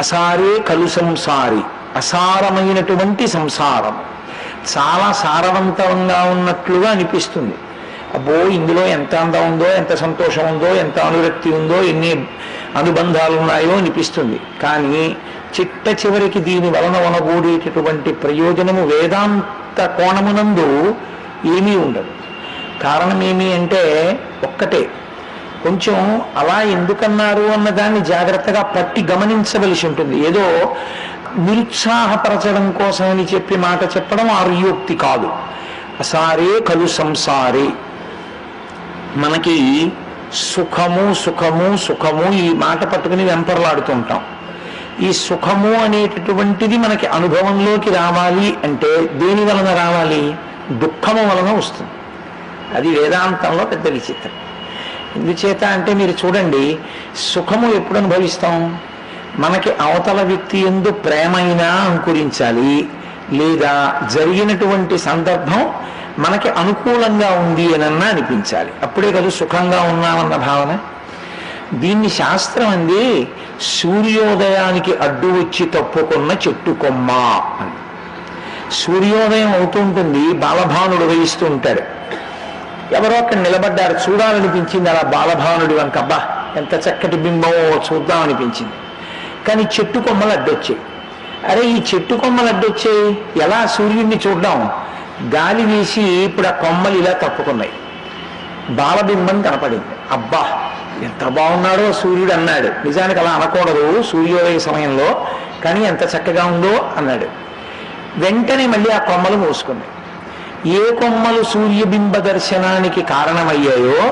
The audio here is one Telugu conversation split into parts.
అసారే కలు సంసారి, అసారమైనటువంటి సంసారం చాలా సారవంతంగా ఉన్నట్లుగా అనిపిస్తుంది. అబ్బో ఇందులో ఎంత అందం ఉందో, ఎంత సంతోషం ఉందో, ఎంత అనురక్తి ఉందో, ఎన్ని అనుబంధాలు ఉన్నాయో అనిపిస్తుంది. కానీ చిట్ట చివరికి దీని వలన వనగూడేటటువంటి ప్రయోజనము వేదాంత కోణమునందు ఏమీ ఉండదు. కారణం ఏమి అంటే ఒక్కటే, కొంచెం అలా ఎందుకన్నారు అన్నదాన్ని జాగ్రత్తగా పట్టి గమనించవలసి ఉంటుంది. ఏదో నిరుత్సాహపరచడం కోసమని చెప్పి మాట చెప్పడం ఆర్యోక్తి కాదు. అసారే కలు సంసారే, మనకి సుఖము సుఖము సుఖము ఈ మాట పట్టుకుని వెంపర్లాడుతుంటాం. ఈ సుఖము అనేటటువంటిది మనకి అనుభవంలోకి రావాలి అంటే దేని వలన రావాలి? దుఃఖము వలన వస్తుంది. అది వేదాంతంలో పెద్ద విచిత్రం. ఎందుచేత అంటే మీరు చూడండి, సుఖము ఎప్పుడు అనుభవిస్తాం? మనకి అవతల వ్యక్తి యందు ప్రేమైనా అంకురించాలి, లేదా జరిగినటువంటి సందర్భం మనకి అనుకూలంగా ఉంది అనన్నా అనిపించాలి. అప్పుడే కదా సుఖంగా ఉన్నామన్న భావన. దీన్ని శాస్త్రం అంది సూర్యోదయానికి అడ్డు వచ్చి తప్పుకున్న చెట్టు కొమ్మ అని. సూర్యోదయం అవుతుంటుంది, బాలభానుడు వహిస్తూ ఉంటాడు. ఎవరో అక్కడ నిలబడ్డారు, చూడాలనిపించింది అలా బాలభానుడి వంక. అబ్బా ఎంత చక్కటి బింబమో చూద్దాం అనిపించింది. కానీ చెట్టు కొమ్మలు అడ్డొచ్చాయి. అరే ఈ చెట్టు కొమ్మలు అడ్డొచ్చాయి, ఎలా సూర్యుడిని చూద్దాం? గాలి వీసి ఇప్పుడు ఆ కొమ్మలు ఇలా తప్పుకున్నాయి, బాలబింబం కనపడింది. అబ్బా ఎంత బాగున్నాడో సూర్యుడు అన్నాడు. నిజానికి అలా అనకూడదు సూర్యోదయ సమయంలో, కానీ ఎంత చక్కగా ఉందో అన్నాడు. వెంటనే మళ్ళీ ఆ కొమ్మలు మూసుకున్నాయి. ఏ కొమ్మలు సూర్యబింబ దర్శనానికి కారణమయ్యాయో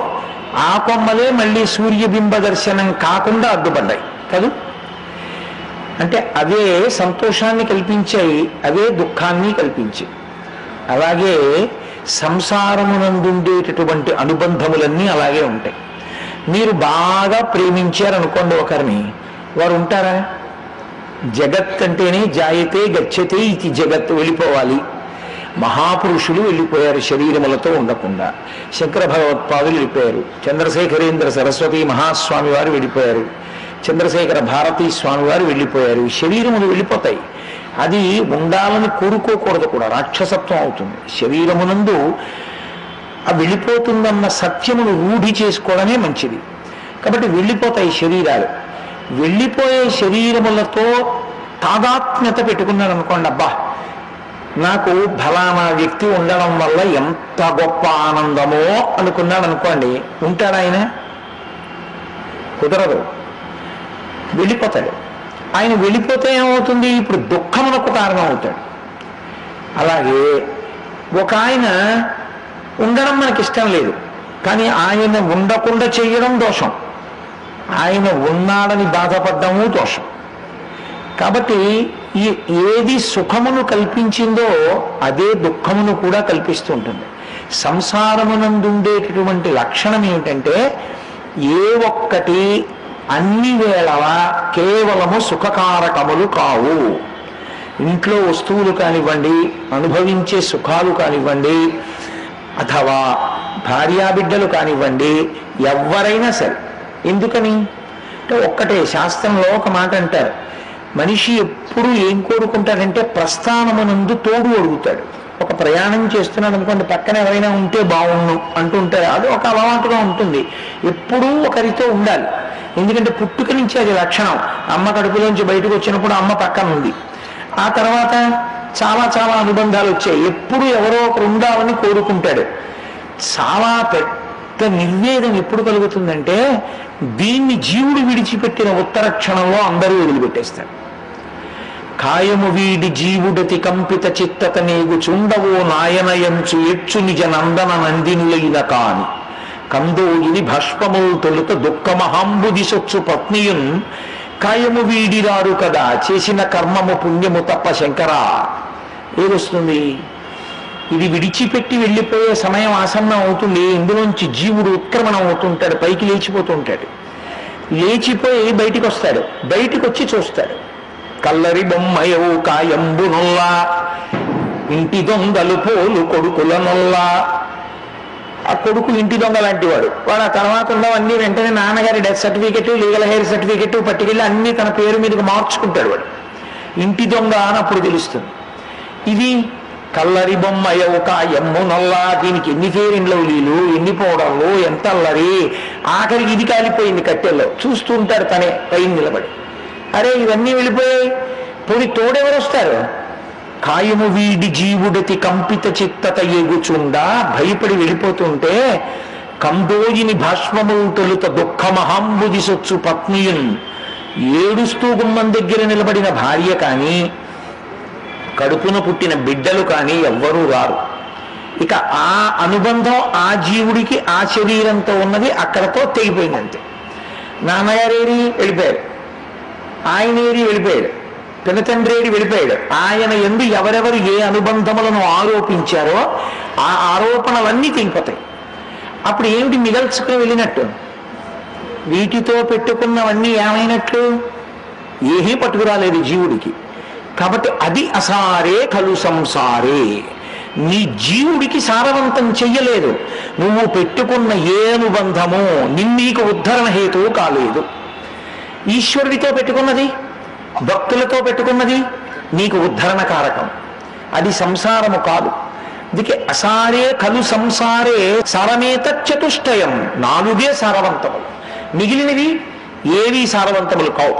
ఆ కొమ్మలే మళ్ళీ సూర్యబింబ దర్శనం కాకుండా అడ్డుపడ్డాయి కదూ. అంటే అవే సంతోషాన్ని కల్పించాయి, అవే దుఃఖాన్ని కల్పించాయి. అలాగే సంసారమునందుండేటటువంటి అనుబంధములన్నీ అలాగే ఉంటాయి. మీరు బాగా ప్రేమించారనుకోండి ఒకరిని, వారు ఉంటారా? జగత్ అంటేనే జాయతే గచ్చతే ఇది జగత్, వెళ్ళిపోవాలి. మహాపురుషులు వెళ్ళిపోయారు శరీరములతో ఉండకుండా. శంకర భగవత్పాదులు వెళ్ళిపోయారు, చంద్రశేఖరేంద్ర సరస్వతి మహాస్వామి వారు వెళ్ళిపోయారు, చంద్రశేఖర భారతీ స్వామి వారు వెళ్ళిపోయారు. శరీరములు వెళ్ళిపోతాయి. అది ఉండాలని కోరుకోకూడదు కూడా, రాక్షసత్వం అవుతుంది. శరీరమునందు ఆ వెళ్ళిపోతుందన్న సత్యమును రూఢి చేసుకోవడమే మంచిది. కాబట్టి వెళ్ళిపోతాయి శరీరాలు. వెళ్ళిపోయే శరీరములతో తాదాత్మ్యత పెట్టుకున్నాడు అనుకోండి, అబ్బా నాకు ఫలానా వ్యక్తి ఉండడం వల్ల ఎంత గొప్ప ఆనందమో అనుకున్నాడు అనుకోండి, ఉంటాడు ఆయన? కుదరదు, వెళ్ళిపోతాడు. ఆయన వెళ్ళిపోతే ఏమవుతుంది? ఇప్పుడు దుఃఖమునకు కారణం అవుతాడు. అలాగే ఒక ఆయన ఉండడం మనకి ఇష్టం లేదు, కానీ ఆయన ఉండకుండా చేయడం దోషం, ఆయన ఉన్నాడని బాధపడ్డము దోషం. కాబట్టి ఏది సుఖమును కల్పించిందో అదే దుఃఖమును కూడా కల్పిస్తూ ఉంటుంది. సంసారమునందుండేటటువంటి లక్షణం ఏమిటంటే ఏ ఒక్కటి అన్ని వేళలా కేవలము సుఖకారకములు కావు. ఇంట్లో వస్తువులు కానివ్వండి, అనుభవించే సుఖాలు కానివ్వండి, అథవా భార్యాబిడ్డలు కానివ్వండి, ఎవరైనా సరే. ఎందుకని అంటే ఒక్కటే, శాస్త్రంలో ఒక మాట అంటారు, మనిషి ఎప్పుడు ఏం కోరుకుంటాడంటే ప్రస్థానమునందు తోడు అడుగుతాడు. ఒక ప్రయాణం చేస్తున్నాడు అనుకోండి, పక్కన ఎవరైనా ఉంటే బాగుండు అంటుంటారు. అది ఒక అలవాటుగా ఉంటుంది. ఎప్పుడూ ఒకరితో ఉండాలి. ఎందుకంటే పుట్టుక నుంచి అది లక్షణం. అమ్మ కడుపులోంచి బయటకు వచ్చినప్పుడు అమ్మ పక్కన ఉంది. ఆ తర్వాత చాలా చాలా అనుబంధాలు వచ్చాయి. ఎప్పుడు ఎవరో ఒకరు ఉండాలని కోరుకుంటాడు. చాలా పెద్ద నిర్వేదం ఎప్పుడు కలుగుతుందంటే దీన్ని జీవుడు విడిచిపెట్టిన ఉత్తర క్షణంలో అందరూ వదిలిపెట్టేస్తారు. కాయము వీడి జీవుడతి కంపిత చిత్తత నీగు చుండవో నాయనయంచు ఎచ్చు నిజ నందన నందినులైన కాని కందోయిని భస్మములు తొలుత దుఃఖమహాంబుది సొచ్చు పత్నియున్ కాయము వీడిరారు కదా చేసిన కర్మము పుణ్యము తప్ప శంకరా. ఏదొస్తుంది? ఇది విడిచిపెట్టి వెళ్ళిపోయే సమయం ఆసన్నం అవుతుంది. ఇందులోంచి జీవుడు ఉత్క్రమణం అవుతుంటాడు, పైకి లేచిపోతూ ఉంటాడు. లేచిపోయి బయటికి వస్తాడు. బయటికి వచ్చి చూస్తాడు, కల్లరి బొమ్మయవు కాయంబునొల్లా ఇంటి దొంగలు పోలు కొడుకుల నొల్లా ఆ కొడుకు ఇంటి దొంగ లాంటి వాడు ఆ తర్వాత ఉన్నవన్నీ వెంటనే నాన్నగారి death certificate, legal heir certificate పట్టుకెళ్ళి అన్ని తన పేరు మీదకి మార్చుకుంటాడు వాడు. ఇంటి దొంగ అని అప్పుడు తెలుస్తుంది. ఇది కల్లరి బొమ్మయవు కాయమ్ము నల్లా, దీనికి ఎన్ని ఫెయిర్ లవ్లీలు, ఎన్ని పౌడర్లు, ఎంత అల్లరి, ఆఖరికి ఇది కాలిపోయింది కట్టెల్లో. చూస్తూ ఉంటాడు తనే పైన నిలబడి. అరే ఇవన్నీ వెళ్ళిపోయాయి, పోనీ తోడెవరు వస్తారు? కాయము వీడి జీవుడతి కంపిత చిత్తత ఎగుచుండా, భయపడి వెళ్ళిపోతుంటే కంబోజిని భాష్మములు తొలుత దుఃఖమహాంబుది సొచ్చు పత్నియున్, ఏడుస్తూ గుమ్మం దగ్గర నిలబడిన భార్య కానీ కడుపున పుట్టిన బిడ్డలు కానీ ఎవ్వరూ రారు. ఇక ఆ అనుబంధం ఆ జీవుడికి ఆ శరీరంతో ఉన్నది అక్కడతో తెగిపోయిందంతే. నాన్నగారేరి వెళ్ళిపోయాడు, ఆయన ఏరి వెళ్ళిపోయాడు, పినతండ్రేడి వెళ్ళిపోయాడు. ఆయన ఎందు ఎవరెవరు ఏ అనుబంధములను ఆరోపించారో ఆ ఆరోపణలన్నీ తెగిపోతాయి. అప్పుడు ఏమిటి మిగల్చుకుని వెళ్ళినట్టు? వీటితో పెట్టుకున్నవన్నీ ఏమైనట్లు? ఏమీ పట్టుకురాలేదు జీవుడికి. కాబట్టి అది అసారే కలు సంసారే. నీ జీవుడికి సారవంతం చెయ్యలేదు. నువ్వు పెట్టుకున్న ఏ అనుబంధమో నీకు ఉద్ధరణ హేతువు కాలేదు. ఈశ్వరుడితో పెట్టుకున్నది, భక్తులతో పెట్టుకున్నది నీకు ఉద్ధరణ కారకం. అది సంసారము కాదు. అందుకే అసారే కలు సంసారే సారమేత చతుష్టయం, 4 సారవంతములు, మిగిలినవి ఏవి సారవంతములు కావు.